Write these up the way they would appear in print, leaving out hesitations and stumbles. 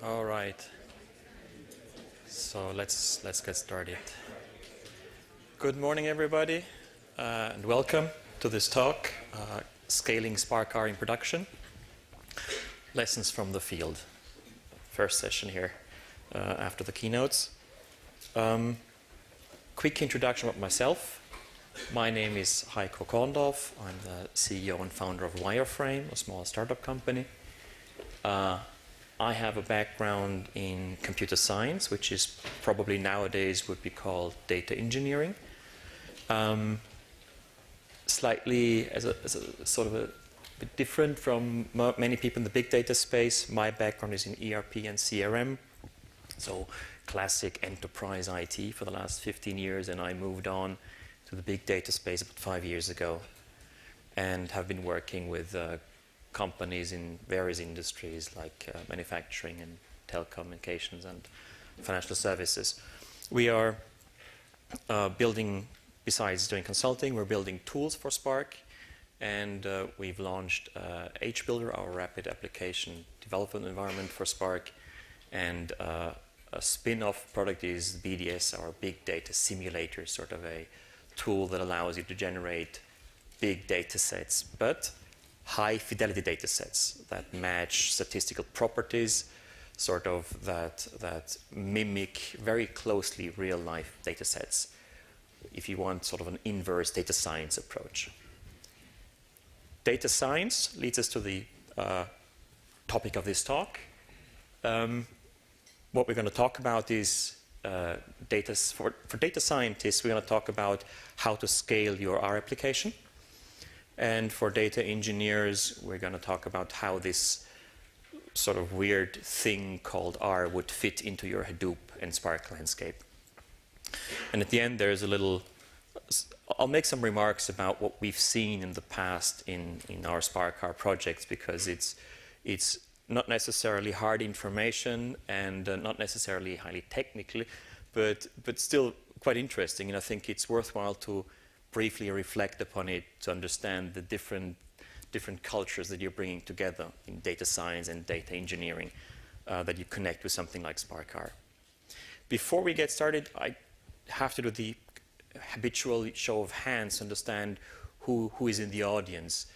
All right. So let's get started. Good morning, everybody, and welcome to this talk, Scaling Spark Car in Production, Lessons from the Field. First session here after the keynotes. Quick introduction of myself. My name is Heiko Korndorf. I'm the CEO and founder of Wireframe, a small startup company. I have a background in computer science, which is probably nowadays would be called data engineering. Slightly as a sort of a bit different from many people in the big data space. My background is in ERP and CRM, so classic enterprise IT for the last 15 years, and I moved on to the big data space about 5 years ago, and have been working with companies in various industries like manufacturing and telecommunications and financial services. We are building, besides doing consulting, we're building tools for Spark, and we've launched HBuilder, our rapid application development environment for Spark, and a spin-off product is BDS, our big data simulator, sort of a tool that allows you to generate big data sets, but high fidelity data sets that match statistical properties, sort of that mimic very closely real life data sets, if you want sort of an inverse data science approach. Data science leads us to the topic of this talk. What we're going to talk about is for data scientists, we're going to talk about how to scale your R application. And for data engineers, we're going to talk about how this sort of weird thing called R would fit into your Hadoop and Spark landscape. And at the end, there's a little, I'll make some remarks about what we've seen in the past in our Spark R projects, because it's not necessarily hard information and not necessarily highly technical, but still quite interesting. And I think it's worthwhile to briefly reflect upon it to understand the different cultures that you're bringing together in data science and data engineering that you connect with something like Spark R. Before we get started, I have to do the habitual show of hands to understand who is in the audience.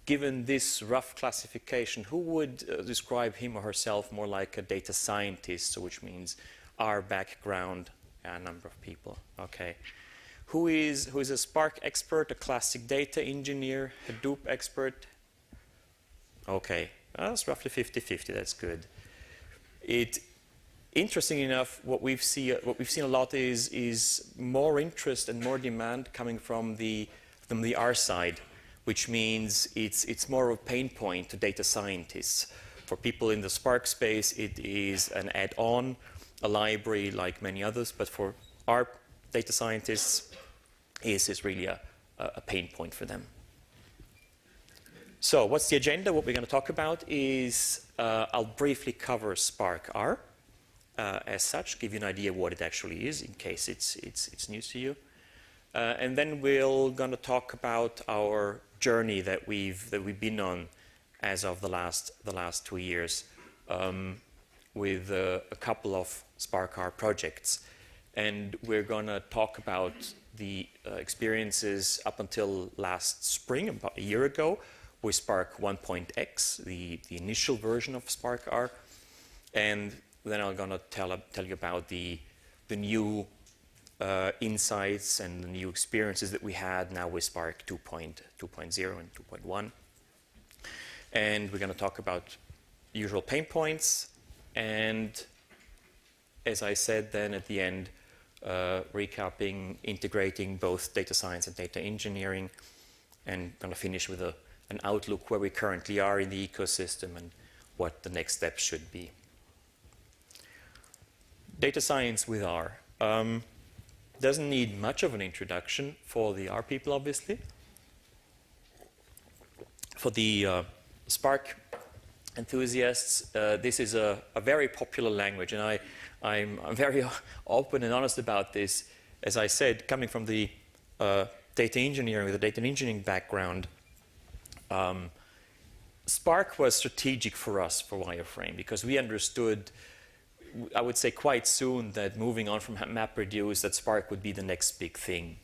Given this rough classification, who would describe him or herself more like a data scientist, so which means R background? A number of people. Okay. Who is a Spark expert, a classic data engineer, Hadoop expert? Okay, that's roughly 50-50. That's good. Interesting enough, what we've seen a lot is more interest and more demand coming from the R side, which means it's more of a pain point to data scientists. For people in the Spark space, it is an add-on, a library like many others, but for R data scientists, is really a pain point for them. So what's the agenda? What we're going to talk about is I'll briefly cover Spark R as such, give you an idea what it actually is in case it's news to you. And then we're going to talk about our journey that we've been on as of the last 2 years with a couple of Spark R projects. And we're going to talk about the experiences up until last spring, about a year ago, with Spark 1.x, the initial version of Spark R. And then I'm going to tell you about the new insights and the new experiences that we had now with Spark 2.0 and 2.1. And we're going to talk about usual pain points. And as I said then at the end, recapping, integrating both data science and data engineering, and going to finish with an outlook where we currently are in the ecosystem and what the next step should be. Data science with R. Doesn't need much of an introduction for the R people, obviously. For the Spark enthusiasts, this is a very popular language, and I'm very open and honest about this. As I said, coming from the data engineering, with a data engineering background, Spark was strategic for us for wireframe because we understood, I would say quite soon, that moving on from MapReduce, that Spark would be the next big thing.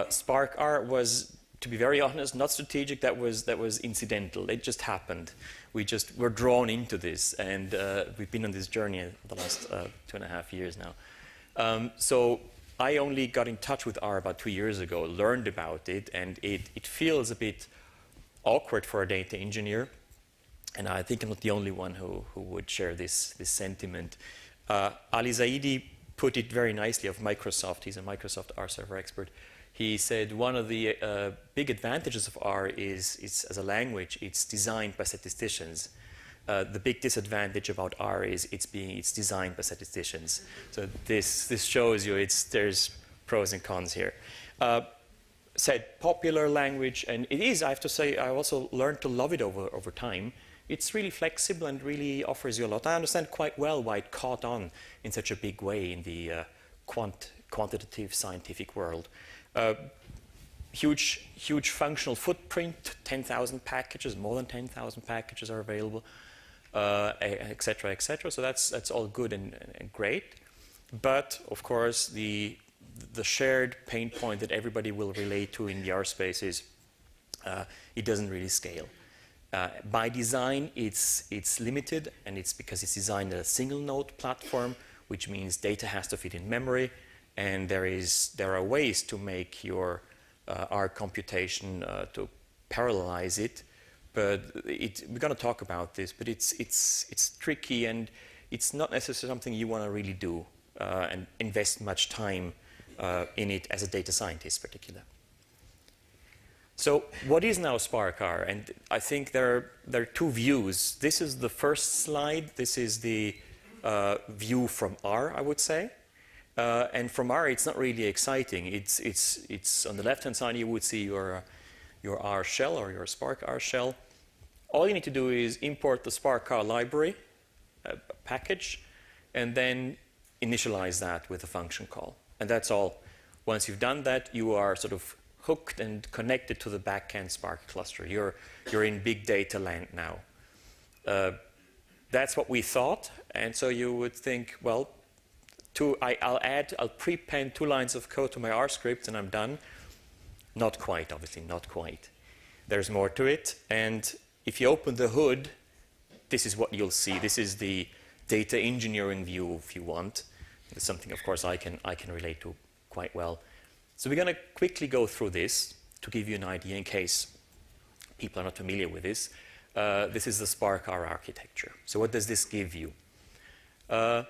Spark R was, to be very honest, not strategic. That was incidental. It just happened. We just were drawn into this, and we've been on this journey the last 2.5 years now. So I only got in touch with R about 2 years ago, learned about it, and it feels a bit awkward for a data engineer. And I think I'm not the only one who would share this sentiment. Ali Zaidi put it very nicely of Microsoft. He's a Microsoft R server expert. He said one of the big advantages of R is as a language, it's designed by statisticians. The big disadvantage about R is it's designed by statisticians. So this shows you there's pros and cons here. Said popular language, and it is, I have to say, I also learned to love it over time. It's really flexible and really offers you a lot. I understand quite well why it caught on in such a big way in the quantitative scientific world. Huge functional footprint, 10,000 packages, more than 10,000 packages are available, et cetera, et cetera. So that's all good and great. But of course, the shared pain point that everybody will relate to in the R space is it doesn't really scale. By design, it's limited, and it's because it's designed as a single node platform, which means data has to fit in memory, and there are ways to make your R computation to parallelize it. But we're going to talk about this, but it's tricky, and it's not necessarily something you want to really do and invest much time in it as a data scientist, particularly. So what is now Spark R? And I think there are two views. This is the first slide. This is the view from R, I would say. And from R, it's not really exciting. It's on the left-hand side, you would see your R shell or your Spark R shell. All you need to do is import the Spark R library package, and then initialize that with a function call. And that's all. Once you've done that, you are sort of hooked and connected to the backend Spark cluster. You're in big data land now. That's what we thought, and so you would think, well, I'll prepend 2 lines of code to my R script and I'm done. Not quite, obviously, not quite. There's more to it, and if you open the hood, this is what you'll see. This is the data engineering view, if you want. It's something, of course, I can relate to quite well. So we're going to quickly go through this to give you an idea in case people are not familiar with this. This is the Spark R architecture. So what does this give you? The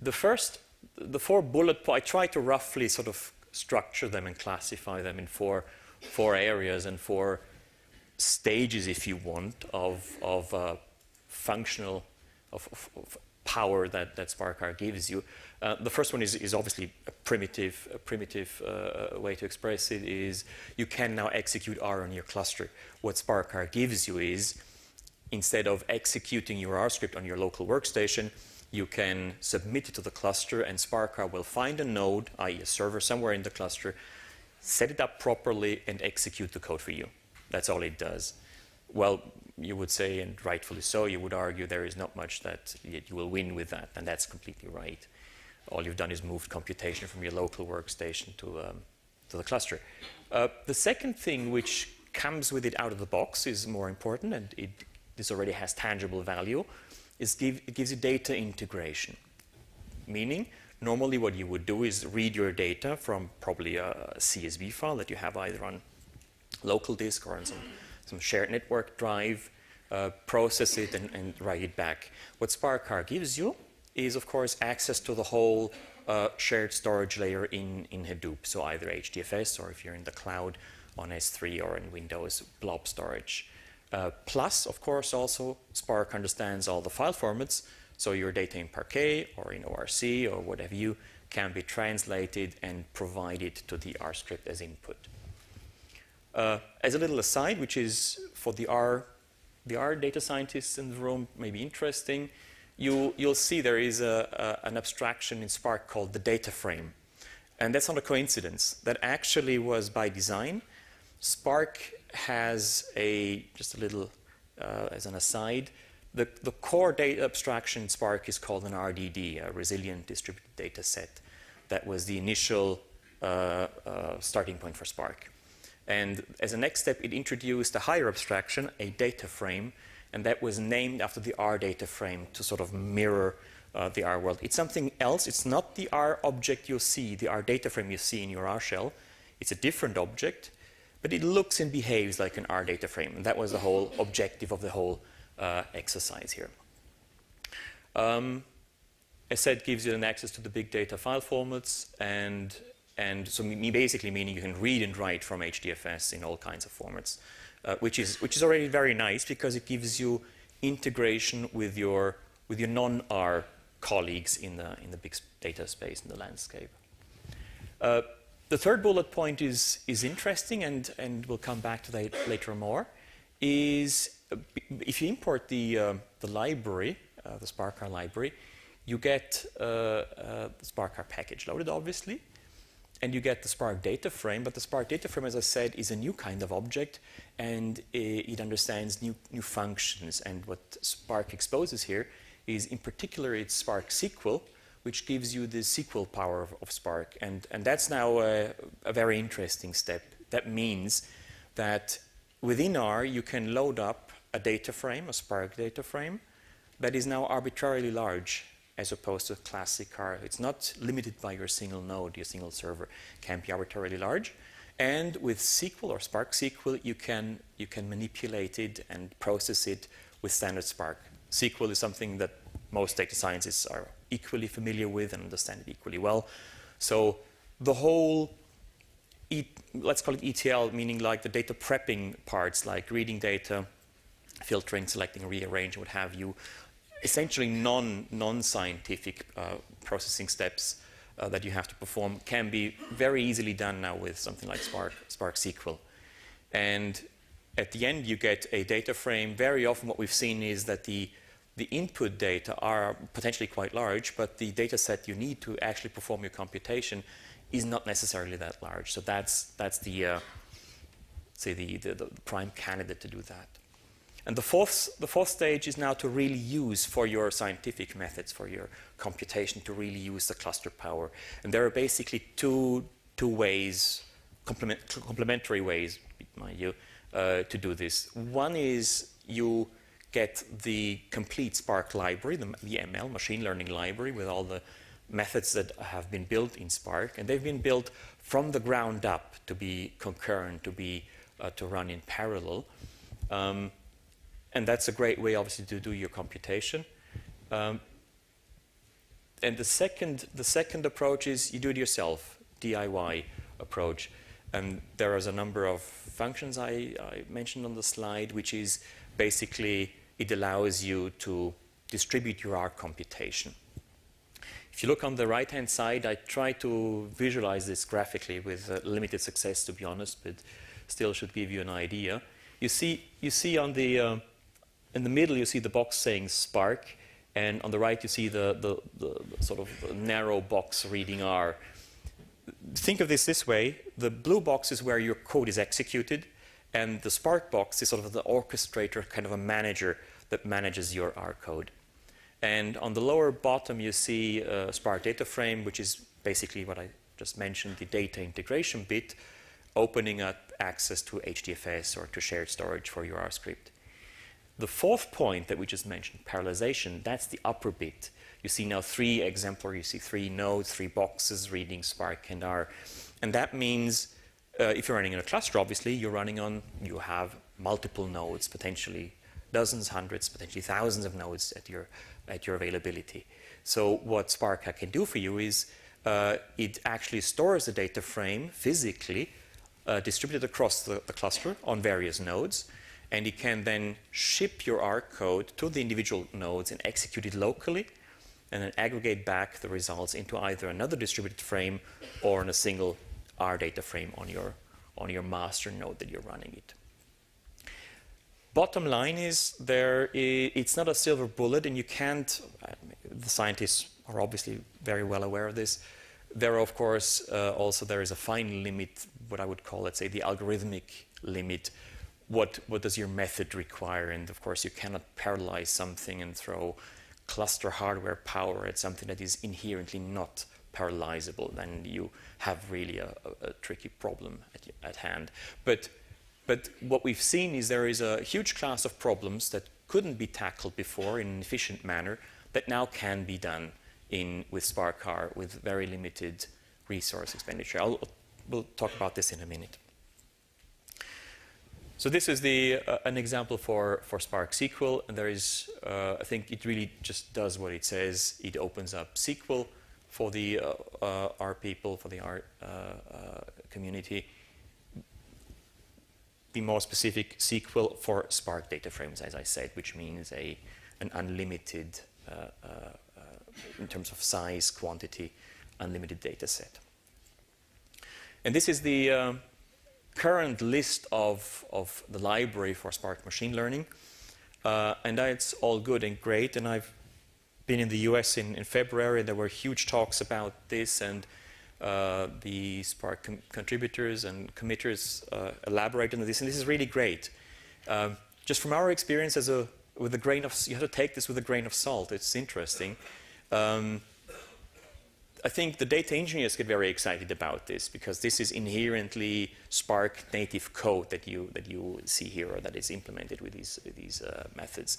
4 bullet points, I try to roughly sort of structure them and classify them in four areas and 4 stages, if you want, of functional power that Spark R gives you. The first one is obviously a primitive way to express it is you can now execute R on your cluster. What Spark R gives you is, instead of executing your R script on your local workstation, you can submit it to the cluster, and Spark R will find a node, i.e. a server somewhere in the cluster, set it up properly, and execute the code for you. That's all it does. Well, you would say, and rightfully so, you would argue there is not much that you will win with that, and that's completely right. All you've done is moved computation from your local workstation to the cluster. The second thing which comes with it out of the box is more important, and this already has tangible value, is it gives you data integration. Meaning, normally what you would do is read your data from probably a CSV file that you have either on local disk or on some shared network drive, process it and write it back. What Spark R gives you is, of course, access to the whole shared storage layer in Hadoop. So either HDFS, or if you're in the cloud on S3 or in Windows, blob storage. Plus, of course, also Spark understands all the file formats. So your data in Parquet or in ORC or whatever you can be translated and provided to the R script as input. As a little aside, which is for the R data scientists in the room, maybe interesting, you'll see there is an abstraction in Spark called the data frame. And that's not a coincidence. That actually was by design. Spark has just a little as an aside, the core data abstraction in Spark is called an RDD, a resilient distributed data set. That was the initial starting point for Spark. And as a next step, it introduced a higher abstraction, a data frame, and that was named after the R data frame to sort of mirror the R world. It's something else. It's not the R object you see, the R data frame you see in your R shell. It's a different object, but it looks and behaves like an R data frame. And that was the whole objective of the whole exercise here. As said, gives you an access to the big data file formats, and so basically meaning you can read and write from HDFS in all kinds of formats, which is already very nice because it gives you integration with your non-R colleagues in the big data space, in the landscape. The third bullet point is interesting, and we'll come back to that later more, is if you import the library, the SparkR library, you get the SparkR package loaded, obviously, and you get the Spark data frame. But the Spark data frame, as I said, is a new kind of object, and it understands new functions. And what Spark exposes here is, in particular, it's Spark SQL, which gives you the SQL power of Spark. And that's now a very interesting step. That means that within R, you can load up a data frame, a Spark data frame, that is now arbitrarily large, as opposed to classic R. It's not limited by your single node, your single server. It can be arbitrarily large. And with SQL or Spark SQL, you can manipulate it and process it with standard Spark. SQL is something that most data scientists are equally familiar with and understand it equally well. So the whole, let's call it ETL, meaning like the data prepping parts, like reading data, filtering, selecting, rearranging, what have you, essentially non-scientific processing steps that you have to perform can be very easily done now with something like Spark SQL. And at the end, you get a data frame. Very often what we've seen is that the input data are potentially quite large, but the data set you need to actually perform your computation is not necessarily that large. So that's the prime candidate to do that. And the fourth stage is now to really use for your scientific methods, for your computation, to really use the cluster power. And there are basically two ways, complementary ways, mind you, to do this. One is you get the complete Spark library, the ML, machine learning library, with all the methods that have been built in Spark. And they've been built from the ground up to be concurrent, to run in parallel. And that's a great way, obviously, to do your computation. And the second approach is you do it yourself, DIY approach. And there is a number of functions I mentioned on the slide, which is basically it allows you to distribute your R computation. If you look on the right-hand side, I try to visualize this graphically with limited success, to be honest, but still should give you an idea. You see on the in the middle, you see the box saying Spark, and on the right, you see the sort of narrow box reading R. Think of this way. The blue box is where your code is executed, and the Spark box is sort of the orchestrator, kind of a manager that manages your R code. And on the lower bottom, you see a Spark data frame, which is basically what I just mentioned, the data integration bit, opening up access to HDFS or to shared storage for your R script. The fourth point that we just mentioned, parallelization, that's the upper bit. You see now three exemplary, you see three nodes, three boxes reading Spark and R. And that means if you're running in a cluster, obviously, you have multiple nodes, potentially dozens, hundreds, potentially thousands of nodes at your availability. So what Spark can do for you is it actually stores the data frame physically distributed across the cluster on various nodes. And it can then ship your R code to the individual nodes and execute it locally, and then aggregate back the results into either another distributed frame or in a single R data frame on your master node that you're running it. Bottom line is it's not a silver bullet, and you can't. The scientists are obviously very well aware of this. There are, of course, also there is a fine limit, what I would call, let's say, the algorithmic limit, what does your method require? And of course, you cannot parallelize something and throw cluster hardware power at something that is inherently not parallelizable. Then you have really a tricky problem at hand. But what we've seen is there is a huge class of problems that couldn't be tackled before in an efficient manner that now can be done with SparkCAR with very limited resource expenditure. We'll talk about this in a minute. So this is an example for Spark SQL, and there is, I think it really just does what it says. It opens up SQL for the R people, for the R community. Be more specific, SQL for Spark data frames, as I said, which means an unlimited, in terms of size, quantity, unlimited data set. And this is the current list of the library for Spark machine learning. And that's all good and great. And I've been in the US in February. There were huge talks about this, and the Spark contributors and committers elaborated on this. And this is really great. Just from our experience, with a grain of, you have to take this with a grain of salt. It's interesting. I think the data engineers get very excited about this because this is inherently Spark native code that you see here, or that is implemented with these methods.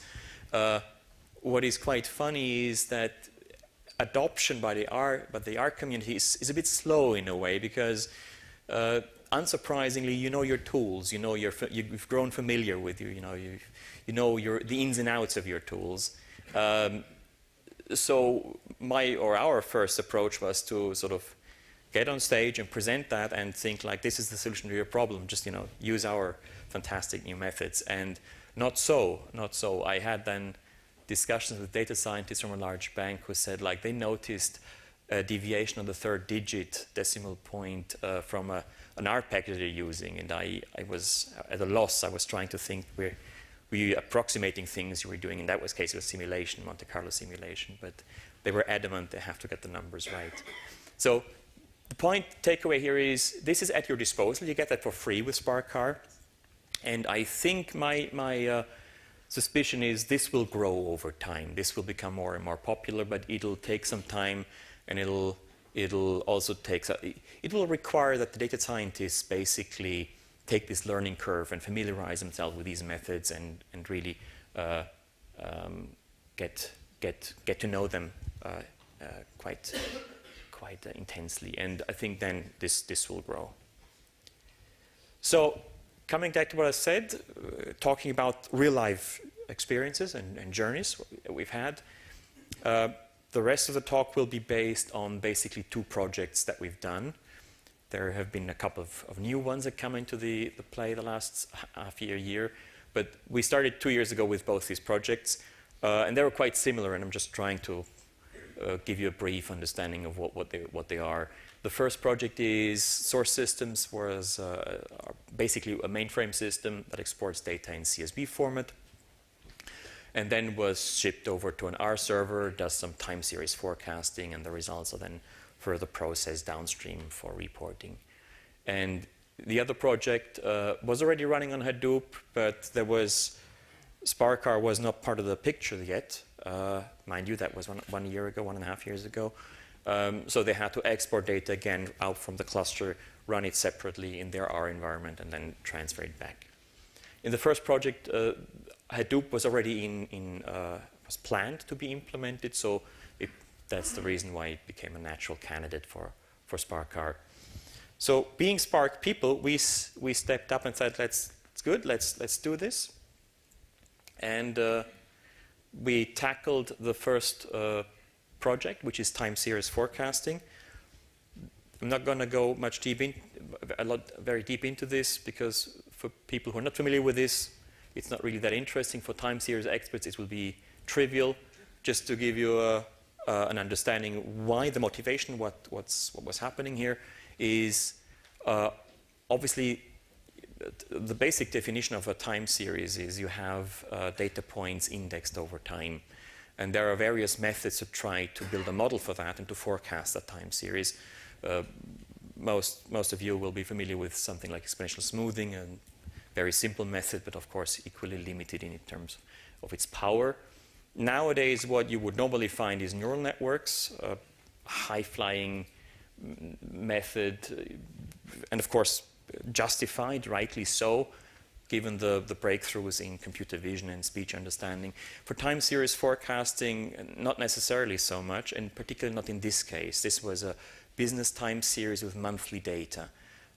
What is quite funny is that adoption by the R community is a bit slow in a way, because unsurprisingly, you know your tools, you've grown familiar with you know the ins and outs of your tools. So our first approach was to sort of get on stage and present that and think like, this is the solution to your problem. Just use our fantastic new methods. And not so. I had then discussions with data scientists from a large bank who said like they noticed a deviation on the third digit decimal point from an R package they're using, and I was at a loss. I was trying to think were you approximating things you were doing. In that case, it was simulation, Monte Carlo simulation, but they were adamant they have to get the numbers right. So the takeaway here is this is at your disposal. You get that for free with SparkCAR. And I think my suspicion is this will grow over time. This will become more and more popular, but it'll take some time, and it'll also it will require that the data scientists basically take this learning curve and familiarize themselves with these methods and really get to know them quite intensely. And I think then this will grow. So coming back to what I said, talking about real life experiences and journeys we've had. The rest of the talk will be based on basically two projects that we've done. There have been a couple of new ones that come into the play the last year, but we started 2 years ago with both these projects, and they were quite similar, and I'm just trying to give you a brief understanding of what they are. The first project is Source Systems, was basically a mainframe system that exports data in CSV format, and then was shipped over to an R server, does some time series forecasting, and the results are then further processed downstream for reporting. And the other project was already running on Hadoop, but SparkCAR was not part of the picture yet. Mind you, that was 1 year ago, 1.5 years ago. So they had to export data again out from the cluster, run it separately in their R environment, and then transfer it back. In the first project, Hadoop was already was planned to be implemented, so that's the reason why it became a natural candidate for SparkCAR. So being Spark people, we stepped up and said, it's good, let's do this. And we tackled the first project, which is time series forecasting. I'm not going to go very deep into this, because for people who are not familiar with this, it's not really that interesting. For time series experts, it will be trivial. Just to give you an understanding why the motivation, what was happening here, is obviously the basic definition of a time series is you have data points indexed over time. And there are various methods to try to build a model for that and to forecast that time series. Most of you will be familiar with something like exponential smoothing, and very simple method, but of course equally limited in terms of its power. Nowadays, what you would normally find is neural networks, a high-flying method, and of course justified, rightly so, given the breakthroughs in computer vision and speech understanding. For time series forecasting, not necessarily so much, and particularly not in this case. This was a business time series with monthly data.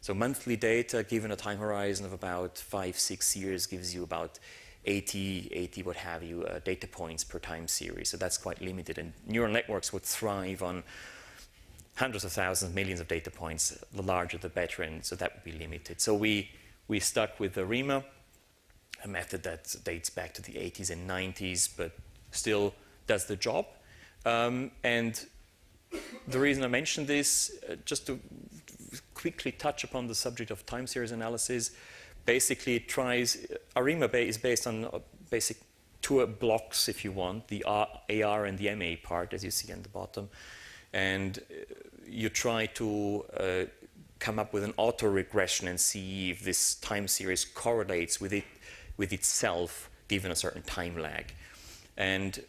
So monthly data, given a time horizon of about 5-6 years, gives you about 80 what have you, data points per time series. So that's quite limited, and neural networks would thrive on hundreds of thousands, millions of data points. The larger the better, and so that would be limited. So we stuck with the RIMA, a method that dates back to the 80s and 90s, but still does the job. And the reason I mentioned this, just to quickly touch upon the subject of time series analysis, basically it tries, ARIMA is based on basic two blocks, if you want, the AR and the MA part, as you see on the bottom. And you try to come up with an auto-regression and see if this time series correlates with itself, given a certain time lag. And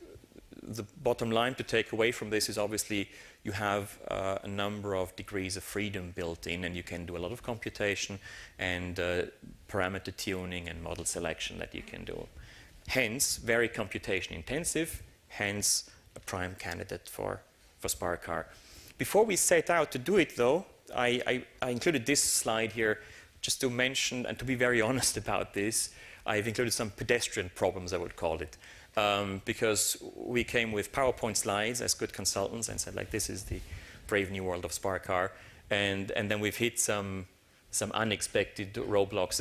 the bottom line to take away from this is obviously you have a number of degrees of freedom built in, and you can do a lot of computation and parameter tuning and model selection that you can do. Hence, very computation intensive, hence a prime candidate for SparkR. Before we set out to do it though, I included this slide here just to mention, and to be very honest about this, I've included some pedestrian problems, I would call it. Because we came with PowerPoint slides as good consultants and said, like, this is the brave new world of SparkR, and then we've hit some unexpected roadblocks.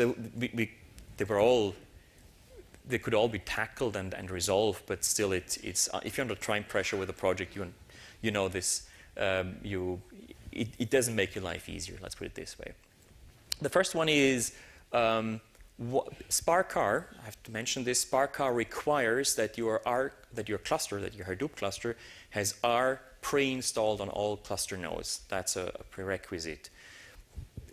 They could all be tackled and resolved, but still, it's if you're under time pressure with a project, you know this, it doesn't make your life easier. Let's put it this way. The first one is. SparkR, I have to mention this, SparkR requires that your Hadoop cluster has R pre-installed on all cluster nodes. That's a prerequisite.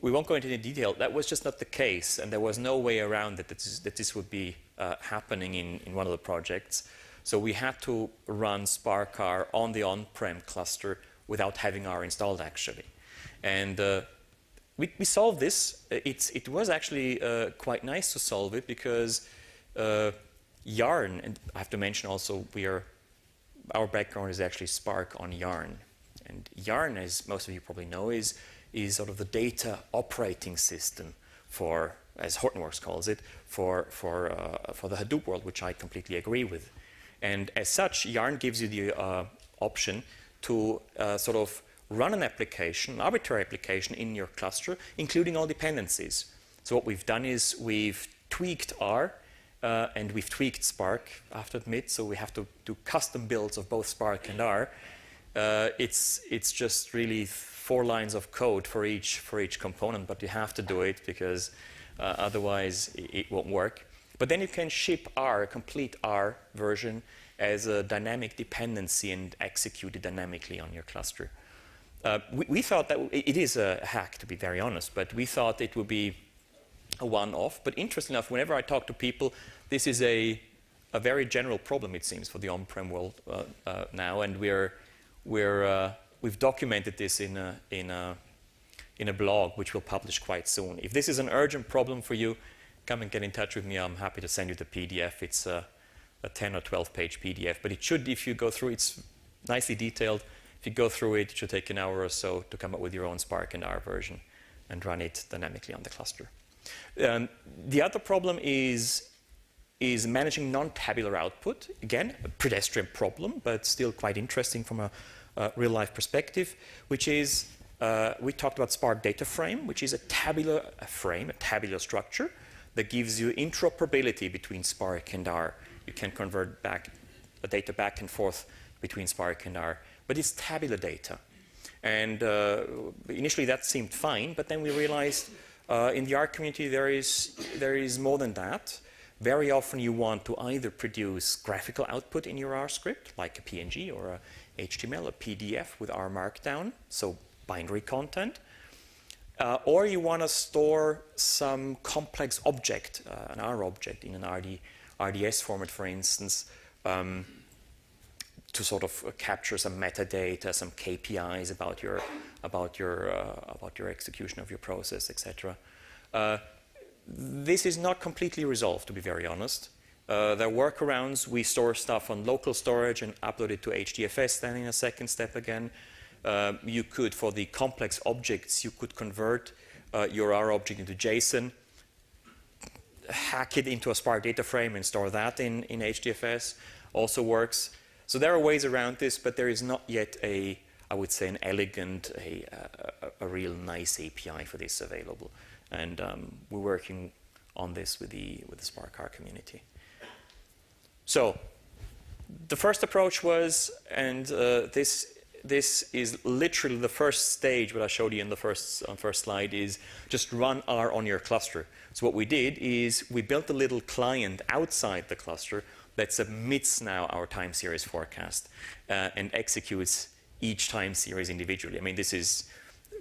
We won't go into any detail. That was just not the case, and there was no way around it that this would be happening in one of the projects. So we had to run SparkR on the on-prem cluster without having R installed, actually. And we solved this. It was actually quite nice to solve it because Yarn, and I have to mention also our background is actually Spark on Yarn. And Yarn, as most of you probably know, is sort of the data operating system for, as Hortonworks calls it, for the Hadoop world, which I completely agree with. And as such, Yarn gives you the option to sort of run an application, an arbitrary application in your cluster, including all dependencies. So what we've done is we've tweaked R and we've tweaked Spark, I have to admit, so we have to do custom builds of both Spark and R. It's just really 4 lines of code for each component, but you have to do it because otherwise it won't work. But then you can ship R, a complete R version, as a dynamic dependency and execute it dynamically on your cluster. We thought that it is a hack, to be very honest, but we thought it would be a one-off. But interestingly enough, whenever I talk to people, this is a very general problem, it seems, for the on-prem world now, and we've documented this in a blog, which we'll publish quite soon. If this is an urgent problem for you, come and get in touch with me. I'm happy to send you the PDF. It's a 10 or 12-page PDF, but it should, if you go through, it's nicely detailed. If you go through it, it should take an hour or so to come up with your own Spark and R version and run it dynamically on the cluster. The other problem is managing non-tabular output. Again, a pedestrian problem, but still quite interesting from a real-life perspective, which is, we talked about Spark data frame, which is a tabular frame, a tabular structure that gives you interoperability between Spark and R. You can convert the data back and forth between Spark and R. But it's tabular data. And initially that seemed fine, but then we realized in the R community there is more than that. Very often you want to either produce graphical output in your R script, like a PNG or a HTML, a PDF with R Markdown, so binary content. or you want to store some complex object, an R object in an RDS format, for instance, to sort of capture some metadata, some KPIs about your execution of your process, etc. This is not completely resolved, to be very honest. There are workarounds. We store stuff on local storage and upload it to HDFS then in a second step again. You could, for the complex objects, you could convert your R object into JSON, hack it into a Spark data frame and store that in HDFS. Also works. So there are ways around this, but there is not yet I would say, an elegant, a real nice API for this available. And we're working on this with the Spark R community. So the first approach was, and this is literally the first stage, what I showed you in the first slide, is just run R on your cluster. So what we did is we built a little client outside the cluster that submits now our time series forecast and executes each time series individually. I mean, this is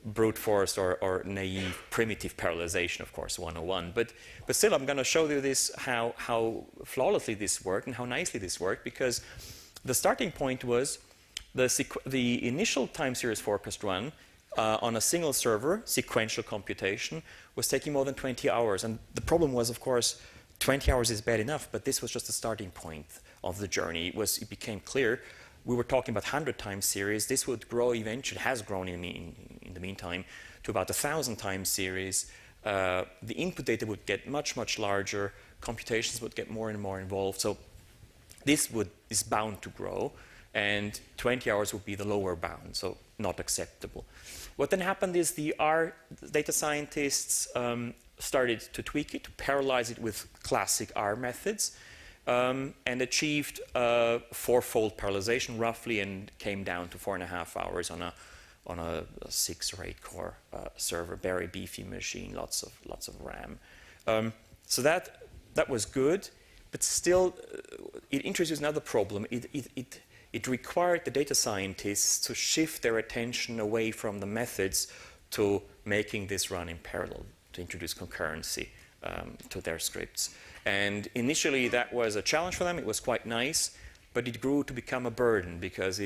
brute force or naive primitive parallelization, of course, 101. But still, I'm going to show you this, how flawlessly this worked and how nicely this worked, because the starting point was the initial time series forecast run on a single server, sequential computation, was taking more than 20 hours. And the problem was, of course, 20 hours is bad enough, but this was just the starting point of the journey. It became clear. We were talking about 100 time series. This would grow eventually, has grown in the meantime, to about 1,000 time series. The input data would get much, much larger. Computations would get more and more involved. So this is bound to grow, and 20 hours would be the lower bound, so not acceptable. What then happened is the R data scientists started to tweak it, to parallelize it with classic R methods, and achieved fourfold parallelization roughly, and came down to 4.5 hours on a 6 or 8 core server, very beefy machine, lots of RAM. So that was good, but still it introduced another problem. It required the data scientists to shift their attention away from the methods to making this run in parallel, to introduce concurrency to their scripts. And initially that was a challenge for them. It was quite nice, but it grew to become a burden, because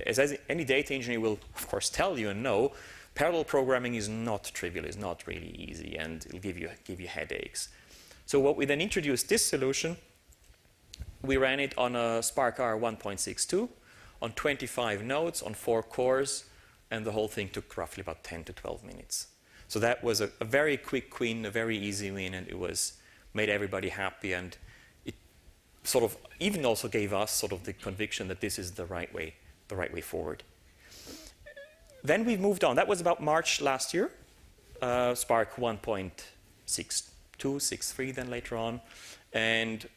as any data engineer will, of course, tell you and know, parallel programming is not trivial, it's not really easy, and it'll give you headaches. So what we then introduced this solution, we ran it on a Spark R 1.62 on 25 nodes on 4 cores, and the whole thing took roughly about 10 to 12 minutes. So that was a very quick win, a very easy win, and it made everybody happy, and it sort of even also gave us sort of the conviction that this is the right way forward. Then we moved on. That was about March last year. Spark 1.62, 63 then later on. And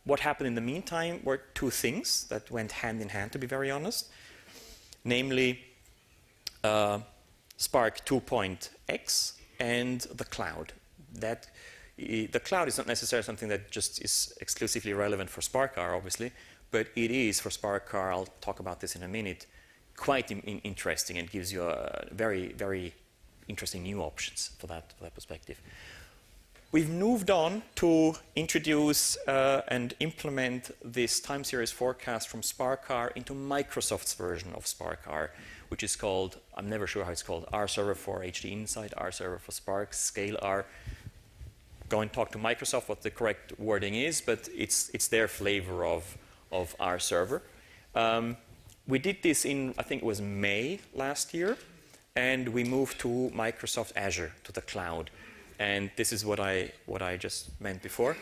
what happened in the meantime were two things that went hand in hand, to be very honest. Namely, Spark 2.x and the cloud. The cloud is not necessarily something that just is exclusively relevant for Spark R, obviously, but it is for Spark R, I'll talk about this in a minute, quite interesting, and gives you a very, very interesting new options for that perspective. We've moved on to introduce and implement this time series forecast from Spark R into Microsoft's version of Spark R, which is called, I'm never sure how it's called, R Server for HD Insight, R Server for Spark, Scale R. Go and talk to Microsoft what the correct wording is, but it's their flavor of R Server. We did this in, I think it was May last year, and we moved to Microsoft Azure, to the cloud. And this is what I just meant before.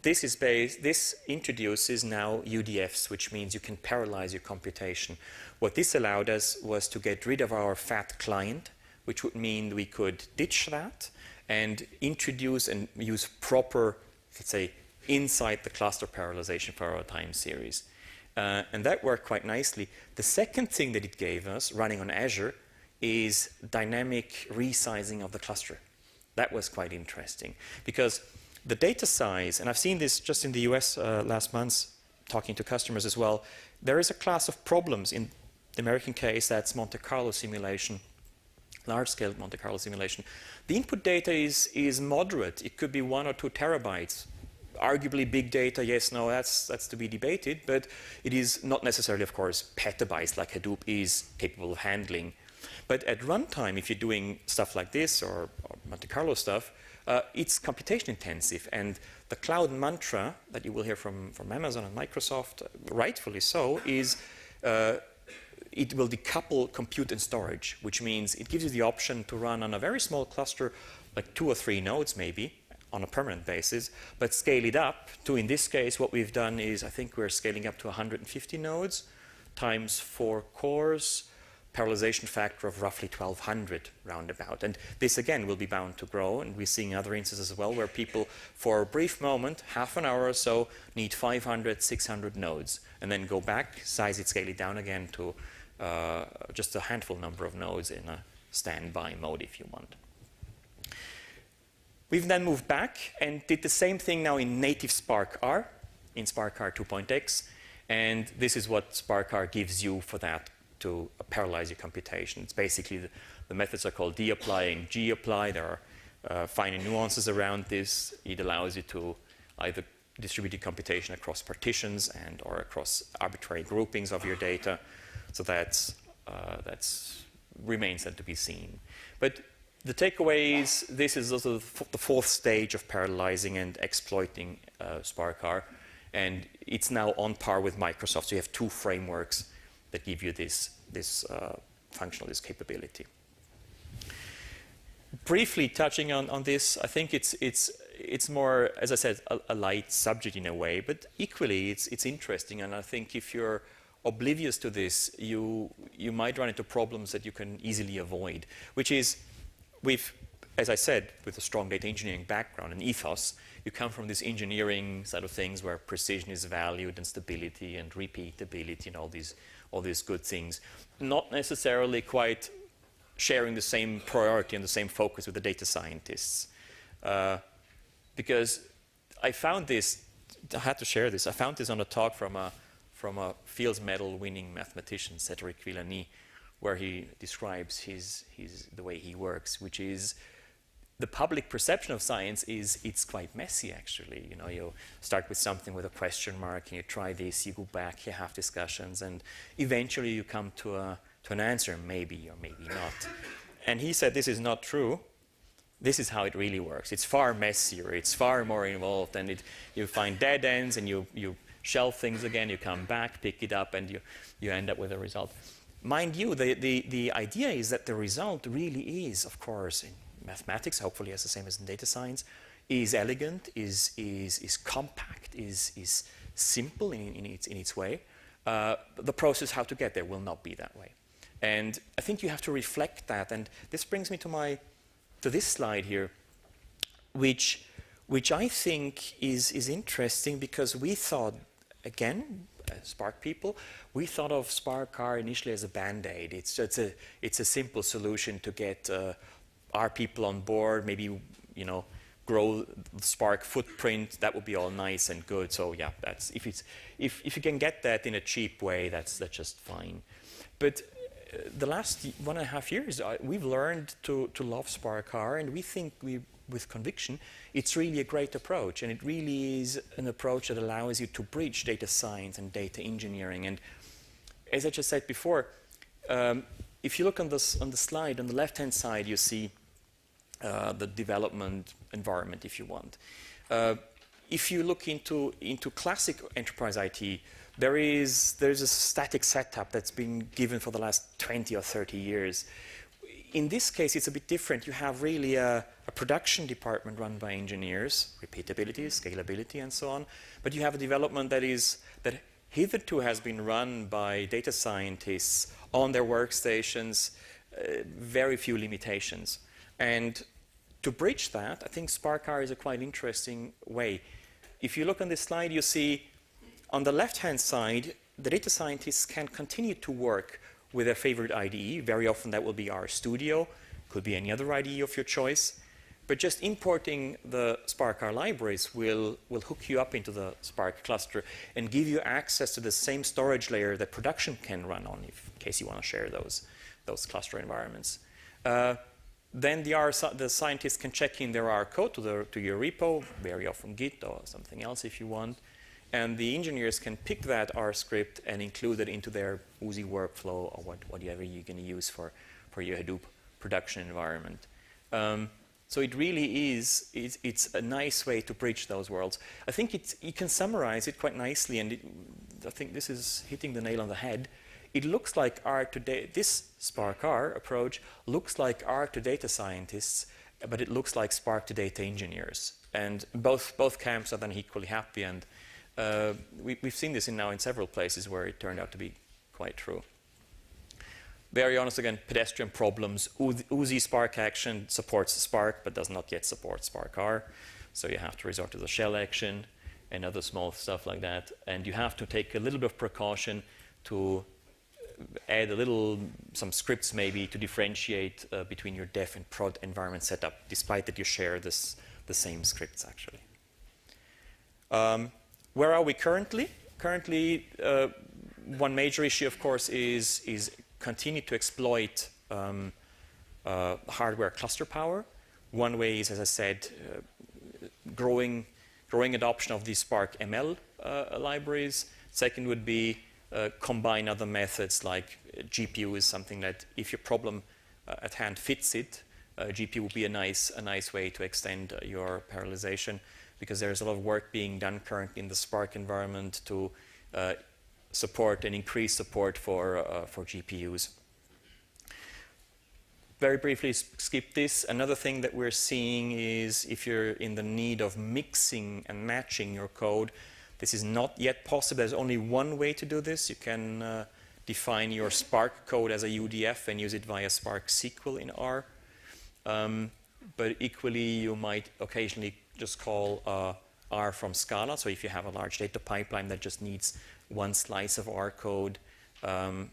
This introduces now UDFs, which means you can parallelize your computation. What this allowed us was to get rid of our fat client, which would mean we could ditch that and introduce and use proper, let's say, inside the cluster parallelization for our time series. And that worked quite nicely. The second thing that it gave us, running on Azure, is dynamic resizing of the cluster. That was quite interesting, because the data size, and I've seen this just in the US last month, talking to customers as well, there is a class of problems in the American case, that's Monte Carlo simulation, large-scale Monte Carlo simulation. The input data is moderate. It could be 1 or 2 terabytes. Arguably big data, yes, no, that's to be debated, but it is not necessarily, of course, petabytes like Hadoop is capable of handling. But at runtime, if you're doing stuff like this or Monte Carlo stuff, it's computation intensive, and the cloud mantra that you will hear from Amazon and Microsoft, rightfully so, is it will decouple compute and storage, which means it gives you the option to run on a very small cluster, like 2 or 3 nodes maybe, on a permanent basis, but scale it up to, in this case, what we've done is, I think we're scaling up to 150 nodes times 4 cores, parallelization factor of roughly 1200 roundabout. And this again will be bound to grow, and we're seeing other instances as well where people for a brief moment, half an hour or so, need 500, 600 nodes, and then go back, size it, scale it down again to just a handful number of nodes in a standby mode if you want. We've then moved back and did the same thing now in native Spark R, in Spark R 2.x, and this is what Spark R gives you for that to parallelize your computation. It's basically the methods are called dapply and gapply. There are finer nuances around this. It allows you to either distribute your computation across partitions and or across arbitrary groupings of your data. So that's remains then to be seen. But the takeaway is this is also the 4th stage of parallelizing and exploiting Spark R, and it's now on par with Microsoft. So you have 2 frameworks that give you this functional, this capability. Briefly touching on this, I think it's more, as I said, a light subject in a way, but equally it's interesting, and I think if you're oblivious to this, you might run into problems that you can easily avoid, which is, as I said, with a strong data engineering background and ethos, you come from this engineering side of things where precision is valued and stability and repeatability and all these good things, not necessarily quite sharing the same priority and the same focus with the data scientists. Because I found this, I had to share this, I found this on a talk from a Fields Medal winning mathematician, Cedric Villani, where he describes the way he works, which is the public perception of science is it's quite messy actually. You know, you start with something with a question mark, and you try this, you go back, you have discussions, and eventually you come to an answer, maybe or maybe not. And he said this is not true. This is how it really works. It's far messier, it's far more involved, and you find dead ends, and you shelve things again, you come back, pick it up, and you end up with a result. Mind you, the idea is that the result really is, of course, in mathematics, hopefully as the same as in data science, is elegant, is compact, is simple in its way. The process how to get there will not be that way. And I think you have to reflect that, and this brings me to this slide here, which I think is interesting, because we thought, again, Spark people, we thought of Spark R initially as a band-aid. It's a simple solution to get our people on board, maybe, you know, grow the Spark footprint. That would be all nice and good. So yeah, that's if you can get that in a cheap way, that's just fine. But the last 1.5 years, we've learned to love Spark R, and we think with conviction, it's really a great approach, and it really is an approach that allows you to bridge data science and data engineering. And as I just said before, if you look on the slide, on the left-hand side, you see the development environment, if you want. If you look into classic enterprise IT, there's a static setup that's been given for the last 20 or 30 years. In this case, it's a bit different. You have really a production department run by engineers, repeatability, scalability, and so on. But you have a development that hitherto has been run by data scientists on their workstations, very few limitations. And to bridge that, I think Spark R is a quite interesting way. If you look on this slide, you see on the left-hand side, the data scientists can continue to work with their favorite IDE. Very often that will be RStudio, could be any other IDE of your choice. but just importing the Spark R libraries will hook you up into the Spark cluster and give you access to the same storage layer that production can run on, in case you want to share those cluster environments. Then the scientists can check in their R code to your repo, very often Git or something else if you want, and the engineers can pick that R script and include it into their Uzi workflow or whatever you're going to use for your Hadoop production environment. So it really is, it's a nice way to bridge those worlds. I think you can summarize it quite nicely, and I think this is hitting the nail on the head. It looks like R to this Spark R approach looks like R to data scientists, but it looks like Spark to data engineers. And both camps are then equally happy, and we've seen this now in several places where it turned out to be quite true. Very honest again, pedestrian problems. Uzi Spark action supports Spark, but does not yet support Spark R. So you have to resort to the shell action and other small stuff like that. And you have to take a little bit of precaution to add some scripts maybe to differentiate between your dev and prod environment setup, despite that you share the same scripts actually. Where are we currently? Currently, one major issue, of course, is continue to exploit hardware cluster power. One way is, as I said, growing adoption of these Spark ML libraries. Second would be combine other methods like GPU is something that if your problem at hand fits it, GPU would be a nice way to extend your parallelization, because there's a lot of work being done currently in the Spark environment to support and increase support for GPUs. Very briefly skip this. Another thing that we're seeing is if you're in the need of mixing and matching your code, this is not yet possible. There's only one way to do this. You can define your Spark code as a UDF and use it via Spark SQL in R. But equally, you might occasionally just call R from Scala. So if you have a large data pipeline that just needs one slice of R code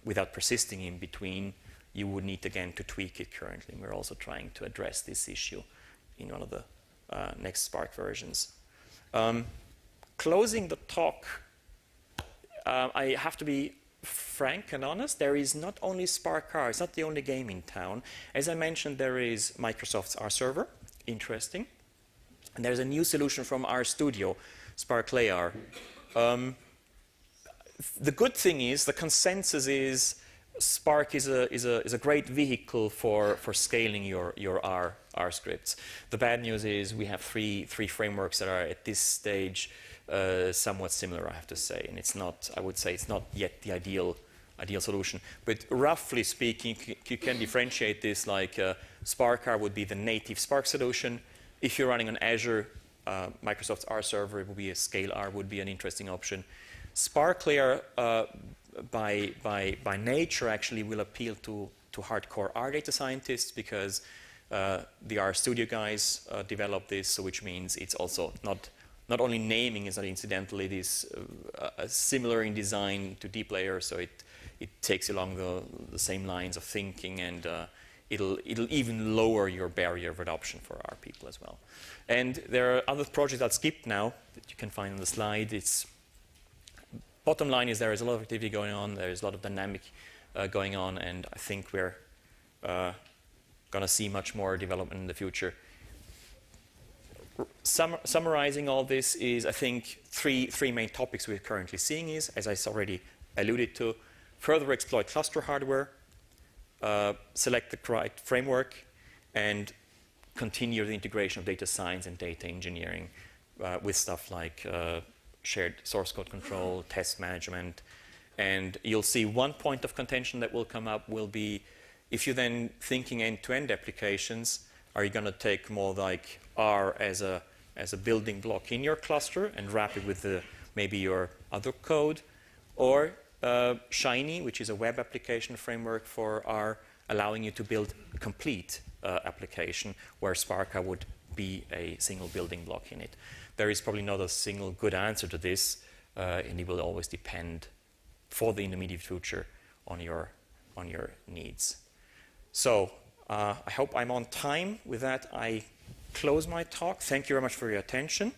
without persisting in between, you would need again to tweak it currently. And we're also trying to address this issue in one of the next Spark versions. Closing the talk, I have to be frank and honest. There is not only Spark R, it's not the only game in town. As I mentioned, there is Microsoft's R server, interesting. And there's a new solution from R Studio, Spark LayR. The good thing is, the consensus is Spark is a great vehicle for scaling your R scripts. The bad news is we have three frameworks that are at this stage somewhat similar, I have to say, and it's not. I would say it's not yet the ideal solution. But roughly speaking, you can differentiate this like Spark R would be the native Spark solution. If you're running on Azure, Microsoft's R server, it would be a Scale R would be an interesting option. Spark LayR by nature actually will appeal to hardcore R data scientists, because the R Studio guys developed this, so which means it's also not only naming is not incidental, it is similar in design to DeepLayR, so it takes along the same lines of thinking, and it'll even lower your barrier of adoption for R people as well. And there are other projects I'll skip now that you can find on the slide. Bottom line is there is a lot of activity going on, there is a lot of dynamic going on, and I think we're going to see much more development in the future. Summarizing all this is, I think, three main topics we're currently seeing is, as I already alluded to, further exploit cluster hardware, select the correct framework, and continue the integration of data science and data engineering with stuff like shared source code control, test management. And you'll see one point of contention that will come up will be, if you're then thinking end-to-end applications, are you going to take more like R as a building block in your cluster and wrap it with maybe your other code, or Shiny, which is a web application framework for R, allowing you to build a complete application where Spark would be a single building block in it. There is probably not a single good answer to this, and it will always depend for the intermediate future on your needs. So I hope I'm on time. With that, I close my talk. Thank you very much for your attention.